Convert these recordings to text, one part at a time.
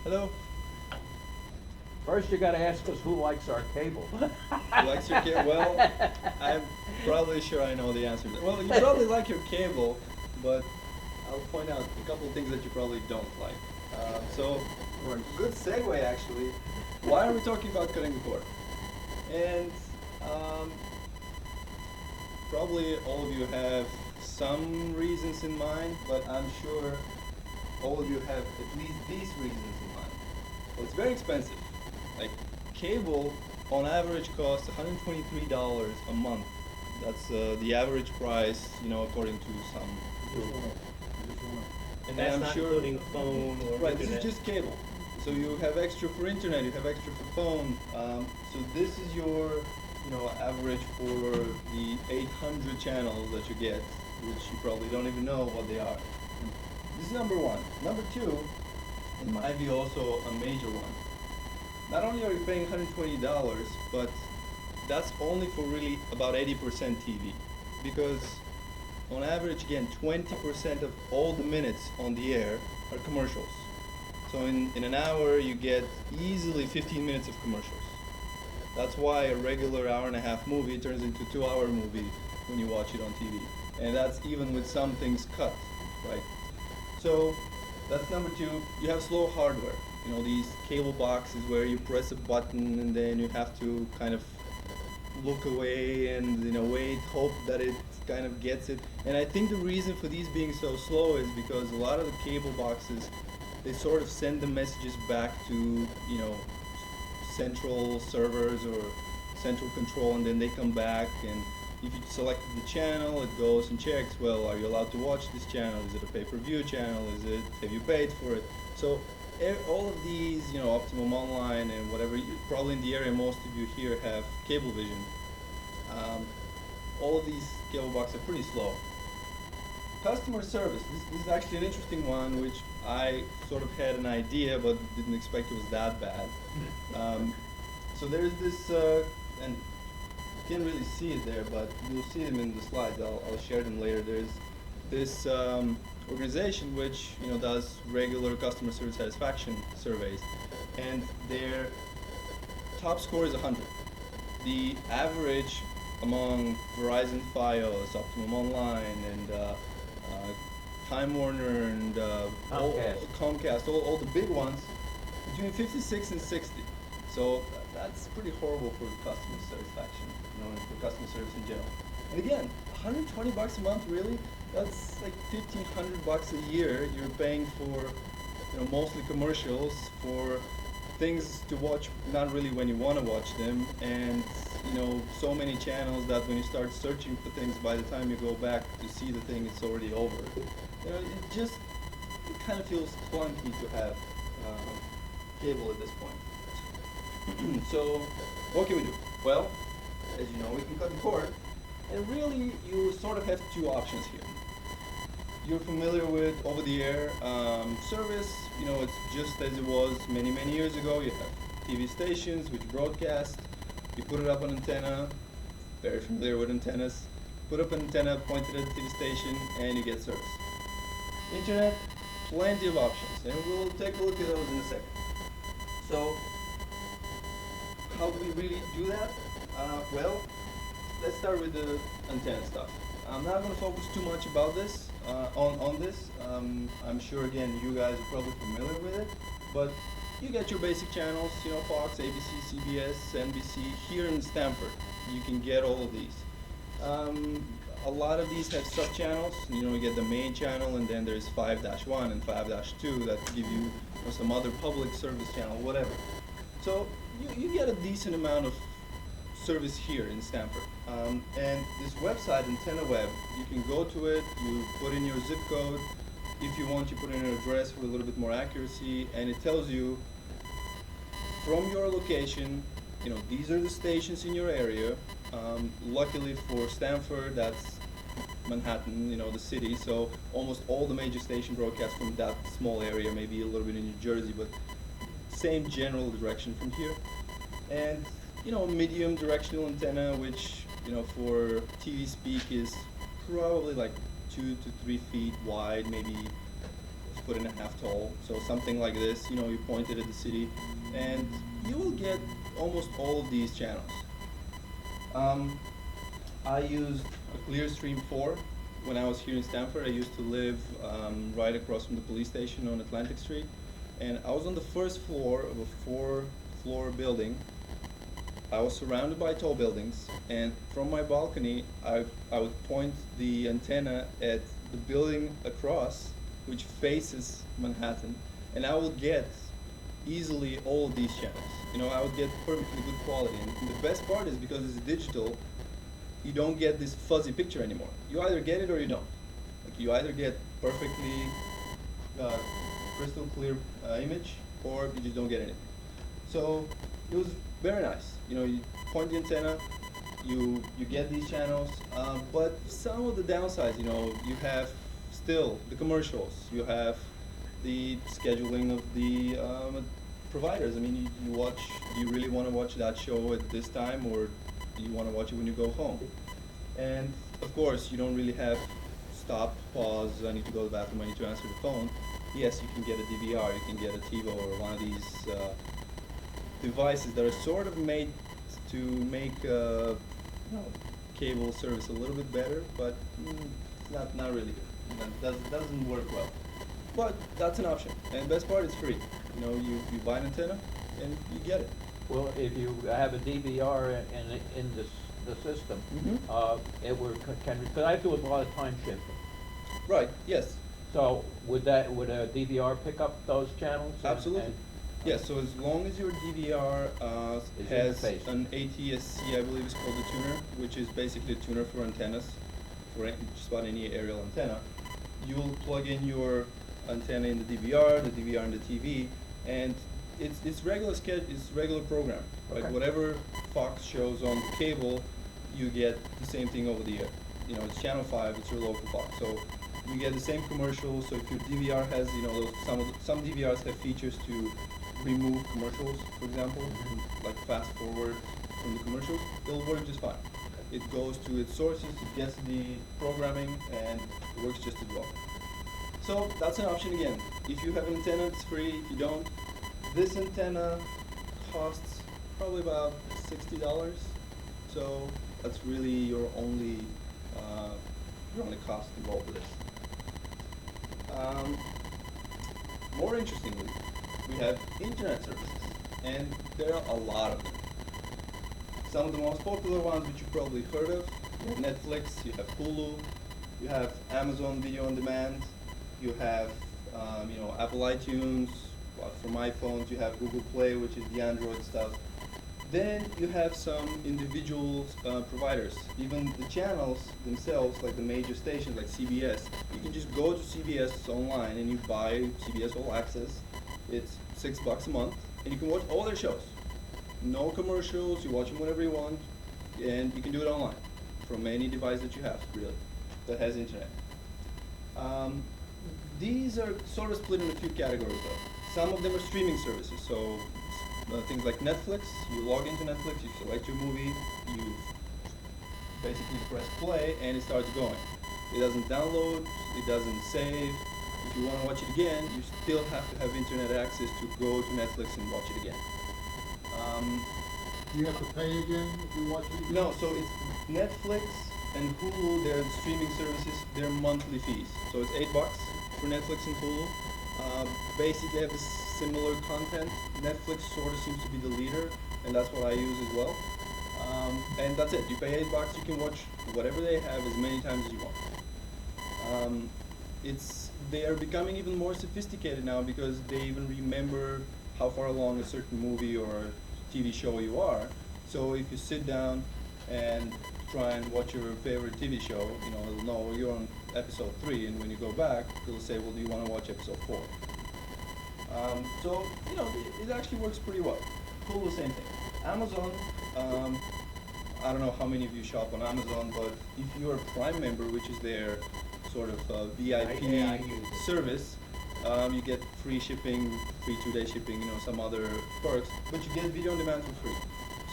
Hello. First, you gotta ask us who likes our cable. Who likes your cable? Well, I'm probably sure I know the answer. Well, you probably like your cable, but I'll point out a couple of things that you probably don't like. So, for a good segue, actually, why are we talking about cutting the cord? And um, probably all of you have some reasons in mind, but I'm sure all of you have at least these reasons in mind. Well, it's very expensive. Like cable, on average, costs $123 a month. That's the average price, according to some. And that's I'm not sure, including phone or right, internet. this is just cable. So you have extra for internet, you have extra for phone. So this is your, average for the 800 channels that you get, which you probably don't even know what they are. This is number one. Number two, it might be also a major one. Not only are you paying $120, but that's only for really about 80% TV. Because on average, again, 20% of all the minutes on the air are commercials. So in an hour, you get easily 15 minutes of commercials. That's why a regular hour and a half movie turns into a 2-hour movie when you watch it on TV. And that's even with some things cut, right? So that's number two. You have slow hardware. These cable boxes where you press a button and then you have to kind of look away and wait, hope that it kind of gets it. And I think the reason for these being so slow is because a lot of the cable boxes, they sort of send the messages back to central servers or central control, and then they come back, and if you selected the channel, it goes and checks, well, are you allowed to watch this channel? Is it a pay-per-view channel? Have you paid for it? So all of these, Optimum Online and whatever, probably in the area most of you here have Cablevision. All of these cable boxes are pretty slow. Customer service. This is actually an interesting one, which I sort of had an idea, but didn't expect it was that bad. So there's this, and you can't really see it there, but you'll see them in the slides. I'll share them later. There's this organization which does regular customer service satisfaction surveys, and their top score is 100. The average among Verizon, Fios, Optimum Online, and Time Warner and Comcast, all the big ones, between 56 and 60. So that's pretty horrible for customer satisfaction, and for customer service in general. And again, $120 a month, really? That's like $1,500 a year you're paying for, mostly commercials, for things to watch not really when you want to watch them, and so many channels that when you start searching for things, by the time you go back to see the thing, it's already over. It kind of feels clunky to have cable at this point. So what can we do? Well, as you know, we can cut the cord, and really you sort of have two options here. You're familiar with over-the-air service. It's just as it was many years ago. You have TV stations which broadcast. You put it up on antenna. Very familiar with antennas. Put up an antenna, point it at the TV station, and you get service. Internet, plenty of options, and we'll take a look at those in a second. So, how do we really do that? Well, let's start with the antenna stuff. I'm not going to focus too much about this on this. I'm sure again you guys are probably familiar with it, but you get your basic channels, Fox, ABC, CBS, NBC. Here in Stanford, you can get all of these. A lot of these have sub-channels. You get the main channel, and then there's 5-1 and 5-2 that give you some other public service channel, whatever. So you get a decent amount of service here in Stanford. And this website, AntennaWeb, you can go to it, you put in your zip code. If you want, you put in an address for a little bit more accuracy, and it tells you from your location, these are the stations in your area. Luckily for Stanford, that's Manhattan, the city, so almost all the major station broadcast from that small area, maybe a little bit in New Jersey, but same general direction from here. And medium directional antenna, which for TV speak is probably like 2 to 3 feet wide, maybe foot and a half tall. So something like this, you point it at the city, and you will get almost all of these channels. I used a Clearstream 4 when I was here in Stanford. I used to live right across from the police station on Atlantic Street, and I was on the first floor of a 4-floor building. I was surrounded by tall buildings, and from my balcony, I would point the antenna at the building across, which faces Manhattan, and I would get easily all of these channels. I would get perfectly good quality, and the best part is because it's digital, you don't get this fuzzy picture anymore. You either get it or you don't. Like, you either get perfectly crystal clear image, or you just don't get anything. So it was very nice. You point the antenna, you get these channels, but some of the downsides, you have still the commercials, you have the scheduling of the providers. I mean, you watch. Do you really want to watch that show at this time, or do you want to watch it when you go home? And of course, you don't really have stop, pause, I need to go to the bathroom, I need to answer the phone. Yes, you can get a DVR, you can get a TiVo or one of these devices that are sort of made to make cable service a little bit better, but it's not really good. It doesn't work well. But that's an option, and the best part is free. You buy an antenna and you get it. Well, if you have a DVR in the system, it would because I do a lot of time shifting. Right. Yes. So would a DVR pick up those channels? Absolutely. Yes. So as long as your DVR has an ATSC, I believe it's called the tuner, which is basically a tuner for antennas, for just about any aerial antenna, you'll plug in your antenna in the DVR in the TV, and it's regular program. Like whatever Fox shows on the cable, you get the same thing over the air. It's channel 5, it's your local Fox. So you get the same commercials. So if your DVR has, some DVRs have features to remove commercials, for example, like fast forward from the commercials, it'll work just fine. It goes to its sources, it gets the programming, and it works just as well. So that's an option again. If you have an antenna, it's free. If you don't, this antenna costs probably about $60. So that's really your only cost involved with this. More interestingly, we have internet services, and there are a lot of them. Some of the most popular ones, which you've probably heard of, you have Netflix, you have Hulu, you have Amazon Video on Demand, you have Apple iTunes. From iPhones, you have Google Play, which is the Android stuff. Then you have some individual providers. Even the channels themselves, like the major stations, like CBS, you can just go to CBS online and you buy CBS All Access. It's $6 a month, and you can watch all their shows. No commercials. You watch them whenever you want, and you can do it online from any device that you have, really, that has internet. These are sort of split in a few categories, though. Some of them are streaming services, so things like Netflix. You log into Netflix, you select your movie, you basically press play, and it starts going. It doesn't download, it doesn't save. If you want to watch it again, you still have to have internet access to go to Netflix and watch it again. Do you have to pay again if you watch it again? No, so it's Netflix and Hulu, they're streaming services, they're monthly fees. So it's $8 for Netflix and Hulu. Basically have a similar content. Netflix sort of seems to be the leader, and that's what I use as well. And that's it. You pay $8, you can watch whatever they have as many times as you want. They are becoming even more sophisticated now because they even remember how far along a certain movie or TV show you are. So if you sit down and try and watch your favorite TV show, it'll know you're on episode 3, and when you go back, it'll say, well, do you want to watch episode 4? So, it actually works pretty well. Hulu, same thing. Amazon, I don't know how many of you shop on Amazon, but if you're a Prime member, which is their sort of VIP service, you get free shipping, free 2-day shipping, some other perks, but you get video on demand for free.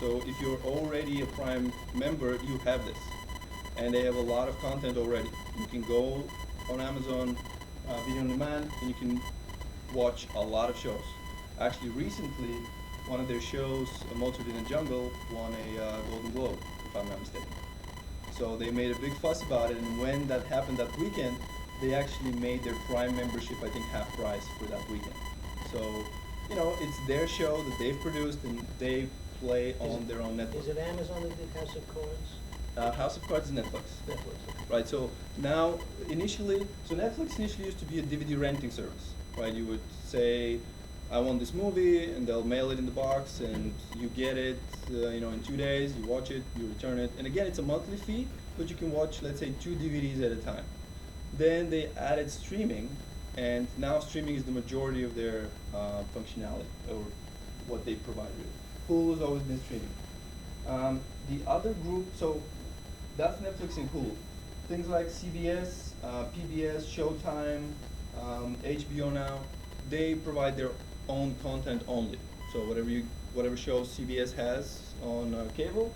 So if you're already a Prime member, you have this. And they have a lot of content already. You can go on Amazon, video on demand, and you can watch a lot of shows. Actually, recently, one of their shows, Mozart in the Jungle, won a Golden Globe, if I'm not mistaken. So they made a big fuss about it, and when that happened that weekend, they actually made their Prime membership, I think, half price for that weekend. So, you know, it's their show that they've produced, and they play on their own network. Is it Amazon that did House of Cards? House of Cards is Netflix. Netflix. Right, so now so Netflix initially used to be a DVD renting service, right? You would say, I want this movie, and they'll mail it in the box, and you get it, in 2 days, you watch it, you return it. And again, it's a monthly fee, but you can watch, let's say, 2 DVDs at a time. Then they added streaming, and now streaming is the majority of their functionality, or what they provide really. Hulu's always been streaming. The other group, so that's Netflix and Hulu. Things like CBS, PBS, Showtime, HBO Now, they provide their own content only. So whatever shows CBS has on cable,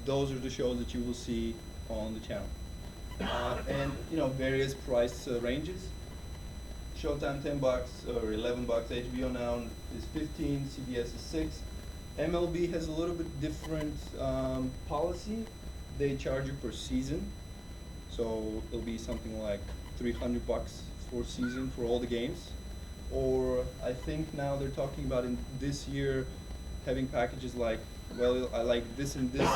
those are the shows that you will see on the channel. And various price ranges. Showtime $10 or $11. HBO Now is 15. CBS is 6. MLB has a little bit different policy. They charge you per season, so it'll be something like $300 for season for all the games. Or I think now they're talking about in this year having packages like, well, I like this and this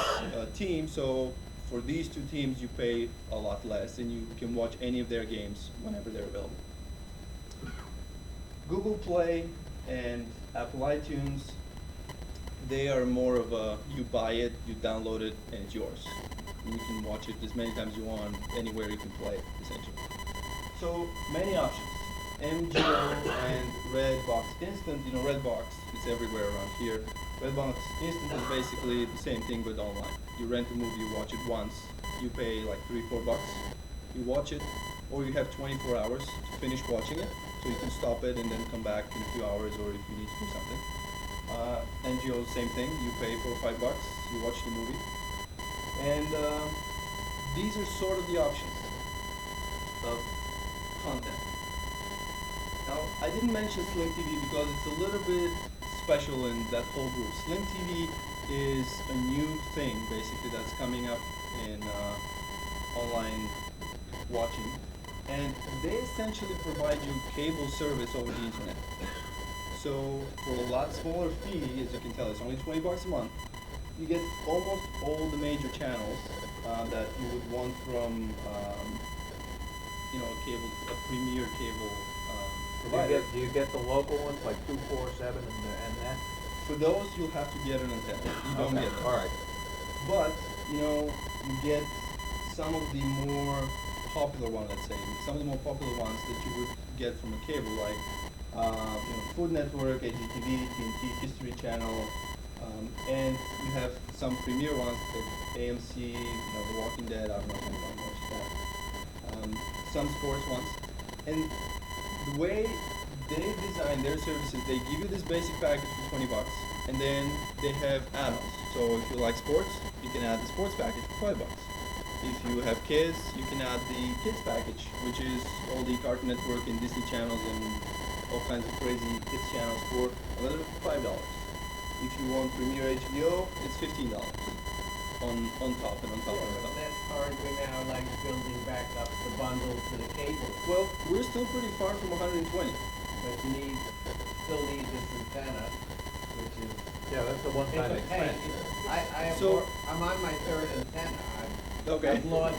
team, so for these 2 teams you pay a lot less, and you can watch any of their games whenever they're available. Google Play and Apple iTunes, they are more of a, you buy it, you download it, and it's yours. And you can watch it as many times as you want, anywhere you can play it, essentially. So, many options. MGO and Redbox Instant, Redbox, it's everywhere around here. Redbox Instant is basically the same thing but online. You rent a movie, you watch it once, you pay like $3-4, you watch it, or you have 24 hours to finish watching it, so you can stop it and then come back in a few hours, or if you need to do something. NGO, same thing, you pay $4 or $5, you watch the movie. And these are sort of the options of content. Now, I didn't mention Sling TV because it's a little bit special in that whole group. Sling TV is a new thing, basically, that's coming up in online watching. And they essentially provide you cable service over the internet. So, for a lot smaller fee, as you can tell, it's only $20 a month, you get almost all the major channels that you would want from a premier cable provider. Do you get the local ones like 247 and that? For those, you'll have to get an antenna. You don't get those. All right. But you get some of the more popular ones. Let's say some of the more popular ones that you would get from a cable, like Food Network, HGTV, TNT, History Channel. And you have some premier ones like AMC, The Walking Dead. I don't know if anyone watched that. Some sports ones, and the way they design their services, they give you this basic package for $20, and then they have add-ons. So if you like sports, you can add the sports package for $5. If you have kids, you can add the kids package, which is all the Cartoon Network and Disney channels and all kinds of crazy kids channels for $5. If you want Premier HBO, it's $15 on top and on top and on top. That's hard, we're now like building back up the bundle to the cable. Well, we're still pretty far from 120. But you still need this antenna, which is. Yeah, that's the one-time It's a pain. expense. I'm on my 3rd antenna. Okay. I've bought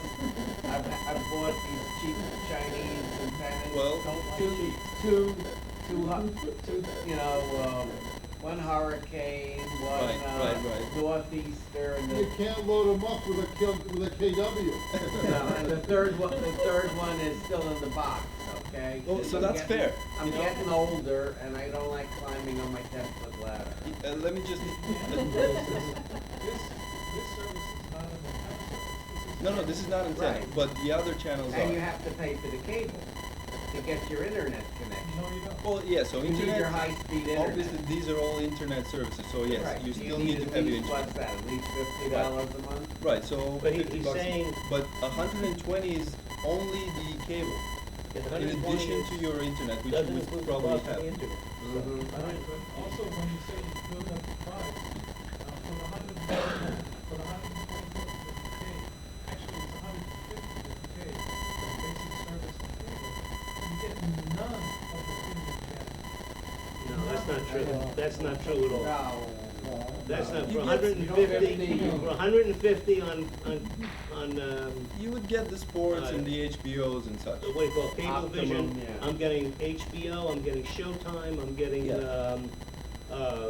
these cheap Chinese antennas. Well, Don't like two- cheap. One hurricane, one Right. northeaster, and You can't load them up with a KW. and the third one is still in the box. Okay. Well, so I'm that's getting- fair. I'm getting older, and I don't like climbing on my 10-foot ladder. Let me just. No, this is not antenna, Right. but the other channels And you are. have to pay for the cable to get your internet connection. No, you don't. Well, yeah, so You need your internet, high-speed internet. obviously, these are all internet services, so yes, Right. you Do still need need to at have your least, internet. what's that, at least $50 a month? Right, so But $50 he's saying, but 120 is only the cable. in addition to your internet, which Doesn't you include would the probably cost of have. the internet. Right, but also when you say you build up the price, for the 100, for the 124 K, actually it's 150 K, the basic service of cable, you get none of the premium channels. No, that's not true. That's not true at all. No. That's not, You for get- 150, for 150 on, You would get the sports and the HBOs and such. what do you call it, Cablevision. Optimum, yeah. I'm getting HBO, I'm getting Showtime, I'm getting, Yeah.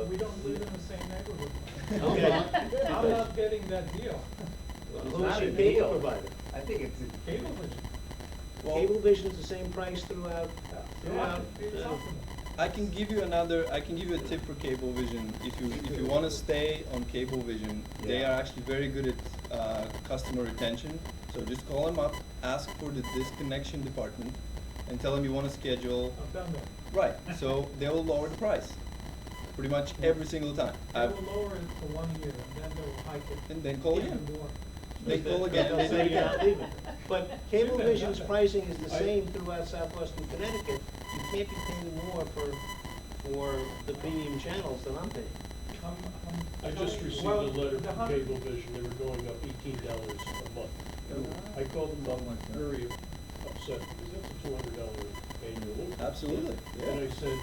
We don't live in the same neighborhood. okay. I'm not getting that deal. Well, It's who's not your a cable deal. provider? I think it's a Cablevision. Well, Cablevision's the same price throughout, It's optimal. I can give you a tip for Cablevision. If you want to stay on Cablevision, they Yeah. are actually very good at customer retention. So just call them up, ask for the disconnection department, and tell them you want to schedule. I've done that. Right. So they will lower the price, pretty much every single time. They will lower it for 1 year, and then they will hike it. And then call even again. more. They call again. They'll They do say it you're again. not leaving. But Cablevision's pricing is the same throughout southwestern Connecticut. You can't be paying more for the premium channels than I'm paying. I just received a Well, letter the from hun- Cablevision, they were going up $18 a month. I called them up, very upset, because that's a $200 annual increase. Absolutely. And Yeah. I said,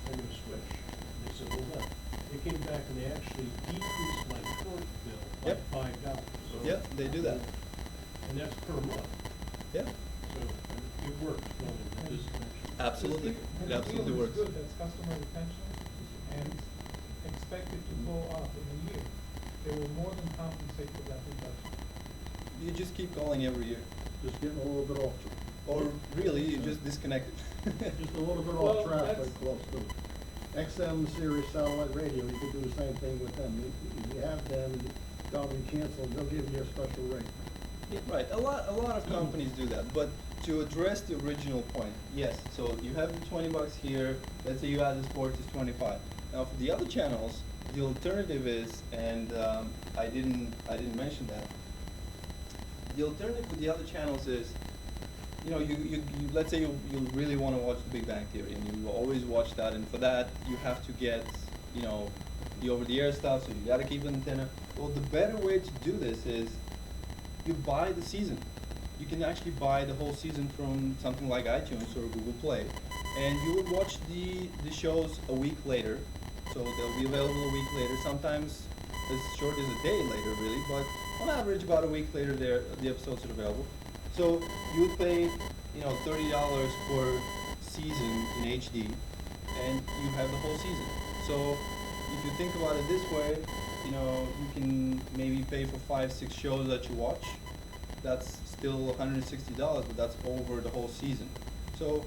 I'm gonna switch. And they said, well, no. They came back and they actually decreased my current bill by Yep. $5. So, Yeah, they do that. and that's per month. Yeah. So it works, going into this connection. Absolutely. And It the absolutely deal is works. good, that's customer retention, and expected to go up in a year. They will more than compensate for that reduction. You just keep calling every year, Just getting a little bit off, or really you just disconnect it. just a little bit Well, off traffic that's- close to XM Sirius satellite radio. You could do the same thing with them. You have them, you tell them you cancel, they'll give you a special rate. Yeah, right. A lot of companies do that. But to address the original point, yes. So you have the $20 here. Let's say you add the sports, it's 25. Now for the other channels, the alternative is, and I didn't mention that. The alternative for the other channels is, you let's say you really want to watch The Big Bang Theory, and you always watch that, and for that you have to get, the over-the-air stuff, so you got to keep an antenna. Well, the better way to do this is you buy the season. You can actually buy the whole season from something like iTunes or Google Play, and you would watch the shows a week later. So they'll be available a week later. Sometimes as short as a day later, really, but on average, about a week later, the episodes are available. So you would pay, $30 per season in HD, and you have the whole season. So if you think about it this way, you can maybe pay for 5-6 shows that you watch. That's still $160, but that's over the whole season. So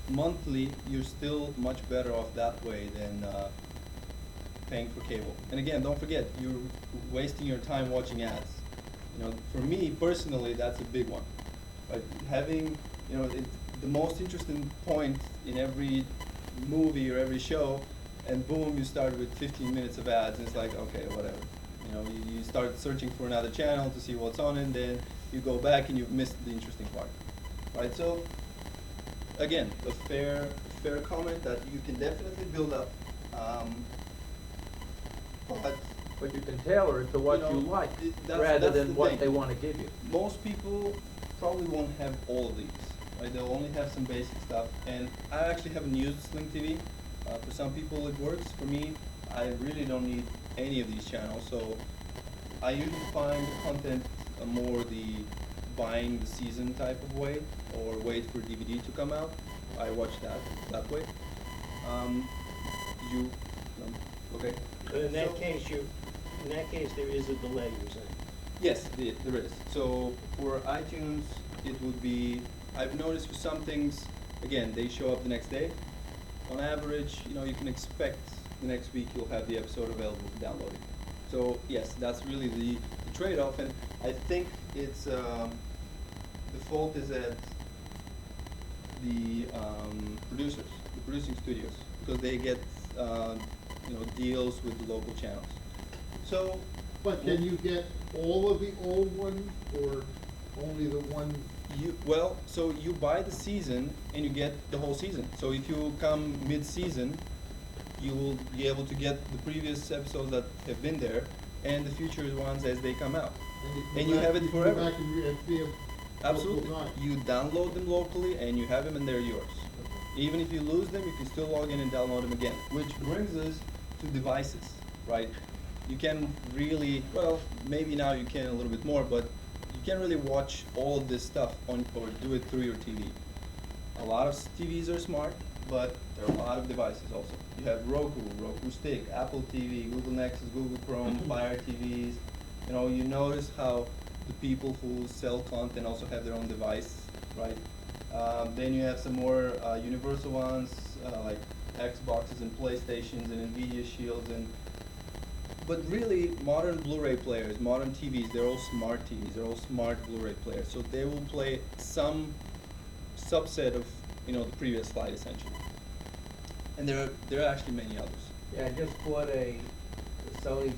monthly, you're still much better off that way than paying for cable. And again, don't forget, you're wasting your time watching ads. For me personally, that's a big one. But having, the most interesting point in every movie or every show, and boom, you start with 15 minutes of ads, and it's like, okay, whatever. You start searching for another channel to see what's on it, then you go back and you've missed the interesting part, right? So, again, a fair comment that you can definitely build up, But you can tailor it to what you like, rather that's than the what thing. they want to give you. Most people probably won't have all of these, right? They'll only have some basic stuff, and I actually haven't used Sling TV. For some people it works. For me, I really don't need any of these channels, so I usually find the content more the buying the season type of way, or wait for DVD to come out. I watch that way. Okay. But in that So- case, there is a delay, you're saying. Yes, there is. So for iTunes, it would be, I've noticed for some things, again, they show up the next day. On average, you can expect the next week you'll have the episode available for downloading. So yes, that's really the trade-off, and I think it's, the fault is at the producers, the producing studios, because they get, deals with the local channels. So, But can you get all of the old ones, or only the ones So you buy the season and you get the whole season. So if you come mid-season, you will be able to get the previous episodes that have been there and the future ones as they come out. And you have it can go forever. back and see them Absolutely. multiple times. You download them locally and you have them and they're yours. Even if you lose them, you can still log in and download them again. Which brings us to devices, right? You can really, well, maybe now you can a little bit more, but you can't really watch all of this stuff on or do it through your TV. A lot of TVs are smart, but there are a lot of devices also. You have Roku Stick, Apple TV, Google Nexus, Google Chrome, Fire TVs. You know, you notice how the people who sell content also have their own device, right? Then you have some more universal ones like Xboxes and PlayStations and Nvidia Shields but really modern Blu-ray players, modern TVs, they're all smart TVs, they're all smart Blu-ray players. So they will play some subset of, you know, the previous slide essentially. And there are actually many others. Yeah, I just bought a Sony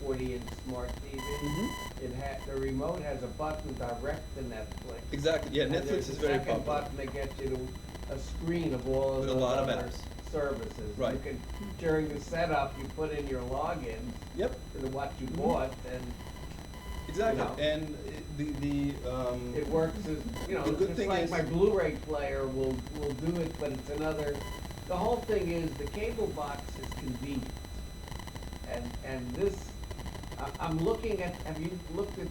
40-inch smart TV. Mm-hmm. The remote has a button direct to Netflix. Exactly, yeah, And Netflix there's is a very second popular. button that gets you to a screen of all of With a those lot of other apps. services. Right. You can, during the setup, you put in your logins Yep, to what you Mhm. bought, and exactly. know. And it works as, you know, The good just thing like is- my Blu-ray player will do it, but it's another, the whole thing is the cable box is convenient. And this, I'm looking at, have you looked at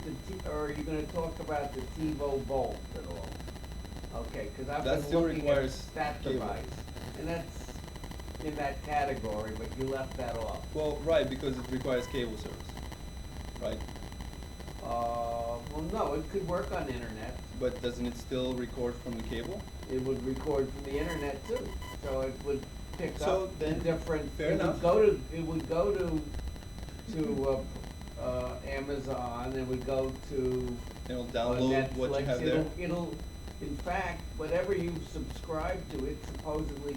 or are you gonna talk about the TiVo Volt at all? Okay, cause I've That been still looking at requires that cable. device, and that's in that category, but you left that off. well, right, because it requires cable service, right? Well, no, it could work on internet. But doesn't it still record from the cable? It would record from the internet too, so it would pick So up then, the different, fair it enough. would go to Amazon, it would go to It'll download what you have there. It'll, in fact, whatever you subscribe to, it supposedly